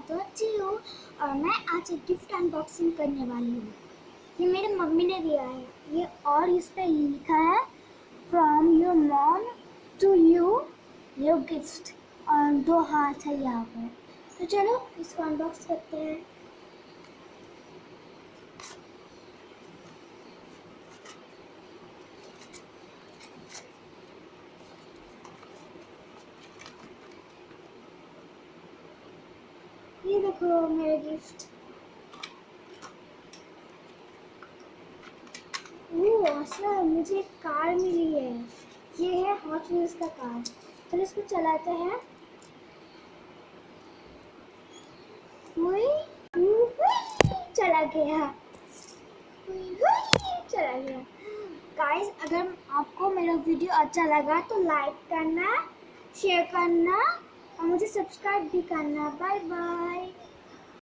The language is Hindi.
तो अच्छी हूँ और मैं आज एक गिफ्ट अनबॉक्सिंग करने वाली हूँ। ये मेरी मम्मी ने दिया है ये, और इस पे लिखा है from your mom to you your gift, और 2 हाथ है यहाँ पर। तो चलो इसको अनबॉक्स करते हैं। ये देखो मेरा गिफ्ट। awesome, मुझे एक कार मिली है। ये है हॉट व्हील्स का कार। चलो इसको चलाते हैं। चला गया, चला गया। गाइस, अगर आपको मेरा वीडियो अच्छा लगा तो लाइक करना, शेयर करना और मुझे सब्सक्राइब भी करना। Bye bye.